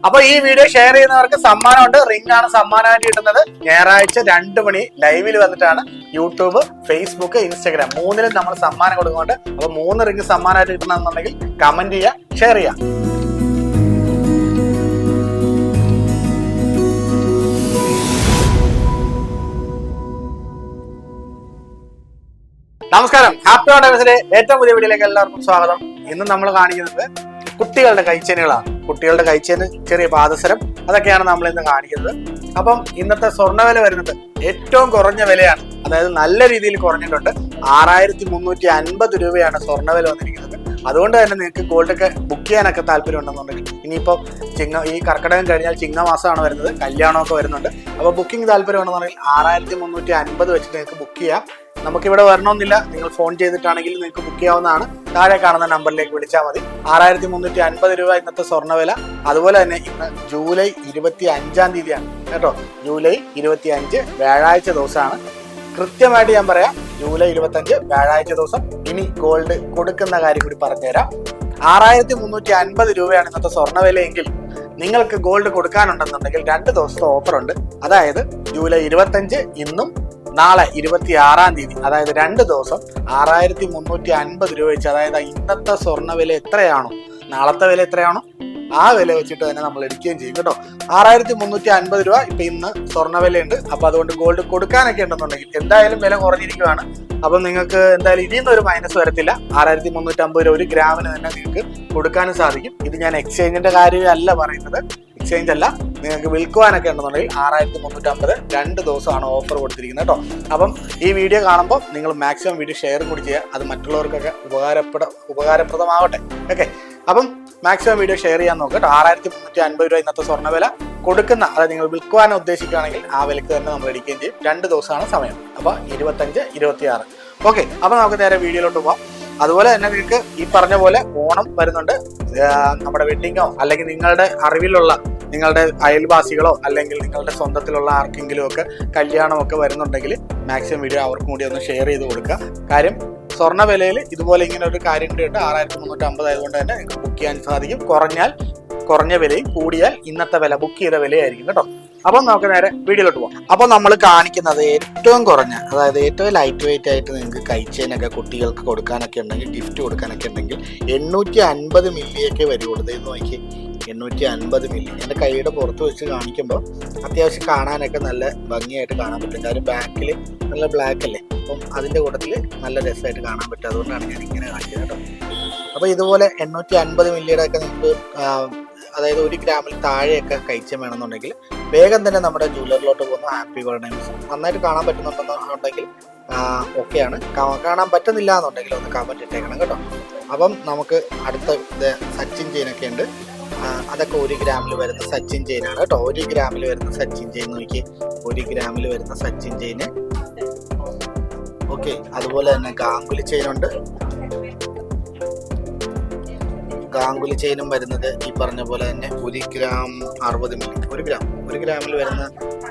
അപ്പൊ ഈ video share ചെയ്യുന്നവർക്ക് സമ്മാനമുണ്ട്. റിംഗ് ആണ് സമ്മാനമായിട്ട് കിട്ടുന്നത്. ഞായറാഴ്ച 2 മണി ലൈവിൽ വന്നിട്ടാണ് യൂട്യൂബ്, ഫേസ്ബുക്ക്, ഇൻസ്റ്റാഗ്രാം മൂന്നിലും നമ്മൾ സമ്മാനം കൊടുക്കുന്നുണ്ട്. അപ്പൊ 3 റിംഗ് സമ്മാനമായിട്ട് കിട്ടണമെന്നുണ്ടെങ്കിൽ കമന്റ് ചെയ്യുക, ഷെയർ ചെയ്യുക. നമസ്കാരം, ഹാപ്പി ഓണേഴ്സിന്റെ ഏറ്റവും പുതിയ വീഡിയോയിലേക്ക് എല്ലാവർക്കും സ്വാഗതം. ഇന്ന് നമ്മൾ കാണിക്കുന്നത് കുട്ടികളുടെ കൈച്ചേനുകളാണ്. കുട്ടികളുടെ കൈച്ചേന്, ചെറിയ പാദസരം, അതൊക്കെയാണ് നമ്മൾ ഇന്ന് കാണിക്കുന്നത്. അപ്പം ഇന്നത്തെ സ്വർണ്ണവില വരുന്നത് ഏറ്റവും കുറഞ്ഞ വിലയാണ്, അതായത് നല്ല രീതിയിൽ കുറഞ്ഞിട്ടുണ്ട്. 6350 രൂപയാണ് സ്വർണ്ണവില വന്നിരിക്കുന്നത്. അതുകൊണ്ട് തന്നെ നിങ്ങൾക്ക് ഗോൾഡൊക്കെ ബുക്ക് ചെയ്യാനൊക്കെ താല്പര്യം ഉണ്ടെന്നുണ്ടെങ്കിൽ, ഇനിയിപ്പോൾ ഈ കർക്കിടകം കഴിഞ്ഞാൽ ചിങ്ങമാസമാണ് വരുന്നത്, കല്യാണമൊക്കെ വരുന്നുണ്ട്. അപ്പോൾ ബുക്കിംഗ് താല്പര്യം ഉണ്ടെന്നുണ്ടെങ്കിൽ 6350 വെച്ചിട്ട് നിങ്ങൾക്ക് ബുക്ക് ചെയ്യാം. നമുക്കിവിടെ വരണമെന്നില്ല, നിങ്ങൾ ഫോൺ ചെയ്തിട്ടാണെങ്കിൽ നിങ്ങൾക്ക് ബുക്ക് ചെയ്യാവുന്നതാണ്. താഴെ കാണുന്ന നമ്പറിലേക്ക് വിളിച്ചാൽ മതി. 6350 രൂപ ഇന്നത്തെ സ്വർണ്ണവില. അതുപോലെ തന്നെ ഇന്ന് ജൂലൈ 25 തീയതിയാണ് കേട്ടോ. ജൂലൈ 25 വ്യാഴാഴ്ച ദിവസമാണ്. കൃത്യമായിട്ട് ഞാൻ പറയാം, ജൂലൈ 25 വ്യാഴാഴ്ച ദിവസം. ഇനി ഗോൾഡ് കൊടുക്കുന്ന കാര്യം കൂടി പറഞ്ഞുതരാം. 6350 രൂപയാണ് ഇന്നത്തെ സ്വർണ്ണവിലയെങ്കിൽ നിങ്ങൾക്ക് ഗോൾഡ് കൊടുക്കാനുണ്ടെന്നുണ്ടെങ്കിൽ 2 ദിവസത്തെ ഓഫർ ഉണ്ട്. അതായത് ജൂലൈ 25 ഇന്നും നാളെ 26 തീയതി, അതായത് 2 ദിവസം 6350 രൂപ വെച്ച്, അതായത് ഇന്നത്തെ സ്വർണ്ണ വില എത്രയാണോ നാളത്തെ വില എത്രയാണോ ആ വില വെച്ചിട്ട് തന്നെ നമ്മൾ എടുക്കുകയും ചെയ്യും കേട്ടോ. 6350 രൂപ ഇപ്പൊ ഇന്ന് സ്വർണ്ണ വിലയുണ്ട്. അപ്പൊ അതുകൊണ്ട് ഗോൾഡ് കൊടുക്കാനൊക്കെ ഉണ്ടെന്നുണ്ടെങ്കിൽ എന്തായാലും വില കുറഞ്ഞിരിക്കുകയാണ്. അപ്പം നിങ്ങൾക്ക് എന്തായാലും ഇതിൽ നിന്നൊരു മൈനസ് വരത്തില്ല. 6350 രൂപ 1 ഗ്രാമിന് തന്നെ നിങ്ങൾക്ക് കൊടുക്കാനും സാധിക്കും. ഇത് ഞാൻ എക്സ്ചേഞ്ചിന്റെ കാര്യമല്ല പറയുന്നത്, എക്സ്ചേഞ്ച് അല്ല, നിങ്ങൾക്ക് വിൽക്കുവാനൊക്കെ ഉണ്ടെന്നുണ്ടെങ്കിൽ 6350 2 ദിവസമാണ് ഓഫർ കൊടുത്തിരിക്കുന്നത് കേട്ടോ. അപ്പം ഈ വീഡിയോ കാണുമ്പോൾ നിങ്ങൾ മാക്സിമം വീഡിയോ ഷെയർ കൂടി ചെയ്യുക, അത് മറ്റുള്ളവർക്കൊക്കെ ഉപകാരപ്രദമാവട്ടെ. ഓക്കെ, അപ്പം മാക്സിമം വീഡിയോ ഷെയർ ചെയ്യാൻ നോക്കുക കേട്ടോ. 6350 രൂപ ഇന്നത്തെ സ്വർണ്ണവില കൊടുക്കുന്ന, അതായത് നിങ്ങൾ വിൽക്കുവാൻ ഉദ്ദേശിക്കുകയാണെങ്കിൽ ആ വിലക്ക് തന്നെ നമ്മൾ എടുക്കുകയും ചെയ്യും. 2 ദിവസമാണ് സമയം. അപ്പോൾ 25, 26. ഓക്കെ, അപ്പോൾ നമുക്ക് നേരെ വീഡിയോയിലോട്ട് പോകാം. അതുപോലെ തന്നെ നിങ്ങൾക്ക് ഈ പറഞ്ഞ പോലെ ഓണം വരുന്നുണ്ട്. നമ്മുടെ വെഡിങ്ങോ അല്ലെങ്കിൽ നിങ്ങളുടെ അറിവിലുള്ള നിങ്ങളുടെ അയൽവാസികളോ അല്ലെങ്കിൽ നിങ്ങളുടെ സ്വന്തത്തിലുള്ള ആർക്കെങ്കിലും ഒക്കെ കല്യാണമൊക്കെ വരുന്നുണ്ടെങ്കിൽ മാക്സിമം വീഡിയോ അവർക്കും കൂടി ഒന്ന് ഷെയർ ചെയ്ത് കൊടുക്കുക. കാര്യം സ്വർണ്ണ വിലയിൽ ഇതുപോലെ ഇങ്ങനെ ഒരു കാര്യം കൂടി ഉണ്ട്. 6350 ആയതുകൊണ്ട് തന്നെ നിങ്ങൾക്ക് ബുക്ക് ചെയ്യാൻ സാധിക്കും. കുറഞ്ഞ വിലയും, കൂടിയാൽ ഇന്നത്തെ വില ബുക്ക് ചെയ്ത വിലയായിരിക്കും കേട്ടോ. അപ്പം നമുക്ക് നേരെ വീഡിയോയിലോട്ട് പോകാം. അപ്പോൾ നമ്മൾ കാണിക്കുന്നത് ഏറ്റവും കുറഞ്ഞ, അതായത് ഏറ്റവും ലൈറ്റ് വെയിറ്റ് ആയിട്ട് നിങ്ങൾക്ക് കൈച്ചേനൊക്കെ കുട്ടികൾക്ക് കൊടുക്കാനൊക്കെ ഉണ്ടെങ്കിൽ, ഗിഫ്റ്റ് കൊടുക്കാനൊക്കെ ഉണ്ടെങ്കിൽ 850 മില്ലിയൊക്കെ വരുള്ളൂ. ഇത് നോക്കി, 850 മില്ലി. എൻ്റെ കൈയുടെ പുറത്ത് വെച്ച് കാണിക്കുമ്പോൾ അത്യാവശ്യം കാണാനൊക്കെ നല്ല ഭംഗിയായിട്ട് കാണാൻ പറ്റും. കാര്യം ബാക്കിൽ നല്ല ബ്ലാക്ക് അല്ലേ, അപ്പം അതിൻ്റെ കൂട്ടത്തിൽ നല്ല രസമായിട്ട് കാണാൻ പറ്റും. അതുകൊണ്ടാണ് ഞാൻ ഇങ്ങനെ കാണിക്കുന്നത് കേട്ടോ. അപ്പോൾ ഇതുപോലെ 850 മില്ലിയുടെ ഒക്കെ നിങ്ങൾക്ക്, അതായത് 1 ഗ്രാമിൽ താഴെയൊക്കെ കഴിച്ച വേണമെന്നുണ്ടെങ്കിൽ വേഗം തന്നെ നമ്മുടെ ജ്വല്ലറിലോട്ട് പോകുന്ന ഹാപ്പി ഗോൾഡ് ഡയമണ്ട്സ്. നന്നായിട്ട് കാണാൻ പറ്റുന്നുണ്ടെന്നുണ്ടെങ്കിൽ ഓക്കെയാണ്. കാണാൻ പറ്റുന്നില്ല എന്നുണ്ടെങ്കിൽ ഒന്ന് കമൻറ്റ് ഇട്ടേക്കണം കേട്ടോ. അപ്പം നമുക്ക് അടുത്ത സച്ചിൻ ചെയിനൊക്കെ ഉണ്ട്. അതൊക്കെ 1 ഗ്രാമിൽ വരുന്ന സച്ചിൻ ചെയിനാണ് കേട്ടോ. 1 ഗ്രാമിൽ വരുന്ന സച്ചിൻ ചെയിൻ നോക്കി, 1 ഗ്രാമിൽ വരുന്ന സച്ചിൻ ചെയിന്. ഓക്കെ, അതുപോലെ തന്നെ ഗാംഗുലി ചെയിനുണ്ട്. ഗാംഗുലി ചെയിനും വരുന്നത് ഈ പറഞ്ഞ പോലെ തന്നെ 1 ഗ്രാം 60 മില്ലി. 1 ഗ്രാമിൽ വരുന്ന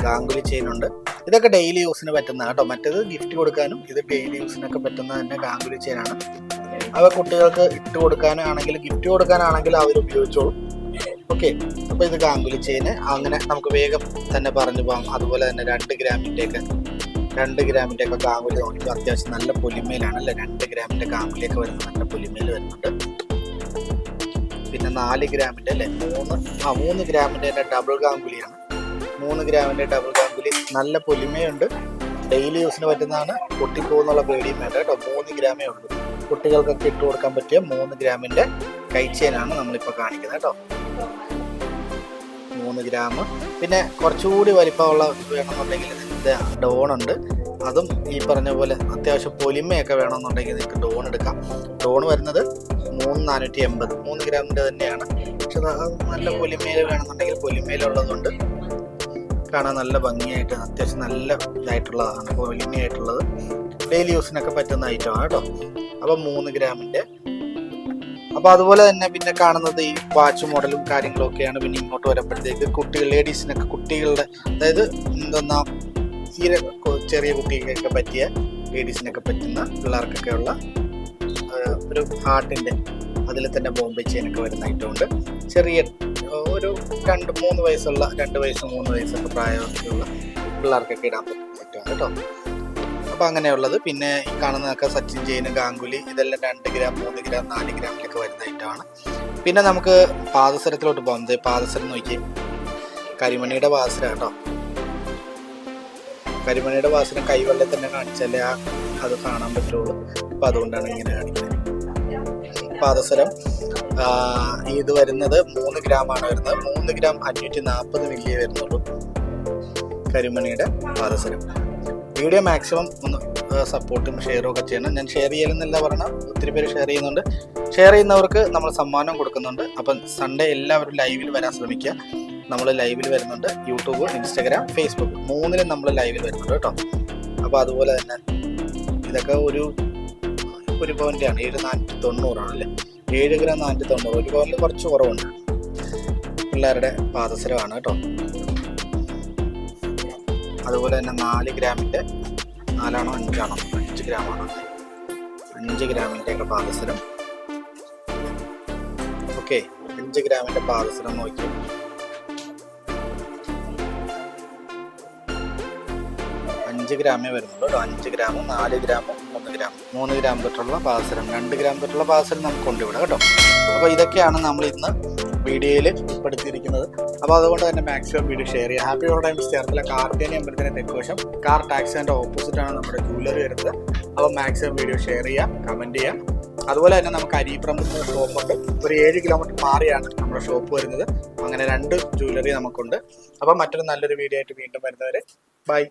ഗാംഗുലി ചെയിനുണ്ട്. ഇതൊക്കെ ഡെയിലി യൂസിന് പറ്റുന്ന കേട്ടോ. മറ്റേത് ഗിഫ്റ്റ് കൊടുക്കാനും ഇത് ഡെയിലി യൂസിനൊക്കെ പറ്റുന്ന തന്നെ ഗാംഗുലി ചെയിനാണ്. അവ കുട്ടികൾക്ക് ഇട്ട് കൊടുക്കാനാണെങ്കിൽ, ഗിഫ്റ്റ് കൊടുക്കാനാണെങ്കിൽ അവർ ഉപയോഗിച്ചോളും. ഓക്കെ, അപ്പോൾ ഇത് ഗാംഗുലി ചെയിന്. അങ്ങനെ നമുക്ക് വേഗം തന്നെ പറഞ്ഞു പോകാം. അതുപോലെ തന്നെ 2 ഗ്രാമിൻ്റെ ഒക്കെ ഗാംഗുലി നോക്കി, അത്യാവശ്യം നല്ല പൊലിമയിലാണ് അല്ലേ. 2 ഗ്രാമിൻ്റെ ഗാംഗുലിയൊക്കെ വരുന്ന നല്ല പൊലിമയിൽ വരുന്നുണ്ട്. പിന്നെ 4 ഗ്രാമിൻ്റെ അല്ലേ, 3 ഗ്രാമിൻ്റെ തന്നെ ഡബിൾ ഗാംഗുലിയാണ്. 3 ഗ്രാമിൻ്റെ ഡബിൾ ഗാംഗുലി നല്ല പൊലിമയുണ്ട്. ഡെയിലി യൂസിന് പറ്റുന്നതാണ്. പൊട്ടിപ്പോകുന്നുള്ള പേടിയും വേണ്ട കേട്ടോ. 3 ഗ്രാമേ ഉള്ളൂ. കുട്ടികൾക്കൊക്കെ ഇട്ട് കൊടുക്കാൻ പറ്റിയ 3 ഗ്രാമിൻ്റെ കൈച്ചേനാണ് നമ്മളിപ്പോൾ കാണിക്കുന്നത് കേട്ടോ. 3 ഗ്രാം. പിന്നെ കുറച്ചുകൂടി വലിപ്പമുള്ള വേണമെന്നുണ്ടെങ്കിൽ ഡോണുണ്ട്. അതും ഈ പറഞ്ഞ പോലെ അത്യാവശ്യം പൊലിമയൊക്കെ വേണമെന്നുണ്ടെങ്കിൽ നിങ്ങൾക്ക് ഡോൺ എടുക്കാം. ഡോൺ വരുന്നത് 3480, 3 ഗ്രാമിൻ്റെ തന്നെയാണ്. പക്ഷെ നല്ല പൊലിമയിൽ വേണമെന്നുണ്ടെങ്കിൽ പൊലിമയിലുള്ളതുകൊണ്ട് കാണാൻ നല്ല ഭംഗിയായിട്ട് അത്യാവശ്യം നല്ല ഇതായിട്ടുള്ളതാണ്, പൊലിമയായിട്ടുള്ളത്. ഡെയിലി യൂസിനൊക്കെ പറ്റുന്ന ഐറ്റമാണ് കേട്ടോ. അപ്പം 3 ഗ്രാമിൻ്റെ. അപ്പോൾ അതുപോലെ തന്നെ പിന്നെ കാണുന്നത് ഈ വാച്ച് മോഡലും കാര്യങ്ങളൊക്കെയാണ്. പിന്നെ ഇങ്ങോട്ട് വരുമ്പോഴത്തേക്ക് ലേഡീസിനൊക്കെ, കുട്ടികളുടെ, അതായത് എന്തെന്നാ തീരെ ചെറിയ കുട്ടികൾക്കൊക്കെ പറ്റിയ, ലേഡീസിനൊക്കെ പറ്റുന്ന, പിള്ളേർക്കൊക്കെ ഉള്ള ഒരു ഹാർട്ടിൻ്റെ അതിൽ തന്നെ ബോംബെ ചെയിനൊക്കെ വരുന്ന ഐറ്റമുണ്ട്. ചെറിയ ഒരു 2-3 വയസ്സുള്ള 2 വയസ്സ് 3 വയസ്സൊക്കെ പ്രായമൊക്കെയുള്ള പിള്ളേർക്കൊക്കെ ഇടാൻ പറ്റും കേട്ടോ. അപ്പോൾ അങ്ങനെയുള്ളത്. പിന്നെ ഈ കാണുന്നതൊക്കെ സച്ചിൻ, ജെയിൻ, ഗാംഗുലി, ഇതെല്ലാം 2 ഗ്രാം 3 ഗ്രാം 4 ഗ്രാമിലൊക്കെ വരുന്ന ഐറ്റമാണ്. പിന്നെ നമുക്ക് പാദസരത്തിലോട്ട് പോകുന്നത്. പാദസരം നോക്കി, കരിമണിയുടെ പാദസരം കേട്ടോ. കരിമണിയുടെ പാദസരം കൈവെള്ളത്തിൽ തന്നെ കാണിച്ചാലേ അത് കാണാൻ പറ്റുള്ളൂ. അപ്പം അതുകൊണ്ടാണ് ഇങ്ങനെ കാണിക്കുന്നത്. പാദസരം ഇത് വരുന്നത് 3 ഗ്രാമാണ് വരുന്നത്. 3 ഗ്രാം 540 മില്ലിയേ വരുന്നുള്ളൂ കരിമണിയുടെ പാദസരം. വീഡിയോ മാക്സിമം ഒന്ന് സപ്പോർട്ടും ഷെയറും ഒക്കെ ചെയ്യണം. ഞാൻ ഷെയർ ചെയ്യലെന്നല്ല പറഞ്ഞാൽ ഒത്തിരി പേര് ഷെയർ ചെയ്യുന്നുണ്ട്. ഷെയർ ചെയ്യുന്നവർക്ക് നമ്മൾ സമ്മാനം കൊടുക്കുന്നുണ്ട്. അപ്പം സൺഡേ എല്ലാവരും ലൈവിൽ വരാൻ ശ്രമിക്കുക. നമ്മൾ ലൈവിൽ വരുന്നുണ്ട്. യൂട്യൂബ്, ഇൻസ്റ്റഗ്രാം, ഫേസ്ബുക്ക് 3ലും നമ്മൾ ലൈവിൽ വരുന്നുണ്ട് കേട്ടോ. അപ്പോൾ അതുപോലെ തന്നെ ഇതൊക്കെ ഒരു പവൻ്റെയാണ്. 7,490 ആണല്ലേ. 7 ഗ്രാം 490. ഒരു പവനിൽ കുറച്ച് കുറവുണ്ട്. പിള്ളേരുടെ പാദസരമാണ് കേട്ടോ. അതുപോലെ തന്നെ 4 ഗ്രാമിൻ്റെ 4ആണോ 5ആണോ 5 ഗ്രാമാണോ 5 ഗ്രാമിൻ്റെയൊക്കെ പാദസരം. ഓക്കെ, 5 ഗ്രാമിൻ്റെ പാദസരം നോക്കി. 5 ഗ്രാമേ വരുന്നുള്ളൂ. 5 ഗ്രാമും 4 ഗ്രാമും 3 ഗ്രാം 3 ഗ്രാം തൊട്ടുള്ള പാദസരം, 2 ഗ്രാം തൊട്ടുള്ള പാദസരം നമുക്ക് കൊണ്ടുവിടാം കേട്ടോ. അപ്പോൾ ഇതൊക്കെയാണ് നമ്മൾ ഇന്ന് വീഡിയോയിൽ ഉൾപ്പെടുത്തിയിരിക്കുന്നത്. അപ്പോൾ അതുകൊണ്ട് തന്നെ മാക്സിമം വീഡിയോ ഷെയർ ചെയ്യുക. ഹാപ്പി ടൈംസ് ചേർത്തില്ല കാർത്തേനി അമ്പലത്തിൻ്റെ തെക്കുവശം കാർ ടാക്സിൻ്റെ ഓപ്പോസിറ്റാണ് നമ്മുടെ ജ്വല്ലറി വരുന്നത്. അപ്പോൾ മാക്സിമം വീഡിയോ ഷെയർ ചെയ്യുക, കമൻറ്റ് ചെയ്യുക. അതുപോലെ തന്നെ നമുക്ക് അരീപ്രമുഖ ഷോപ്പുണ്ട്. ഒരു 7 കിലോമീറ്റർ മാറിയാണ് നമ്മുടെ ഷോപ്പ് വരുന്നത്. അങ്ങനെ 2 ജ്വല്ലറി നമുക്കുണ്ട്. അപ്പോൾ മറ്റൊരു നല്ലൊരു വീഡിയോ ആയിട്ട് വീണ്ടും വരുന്നവരെ ബൈ.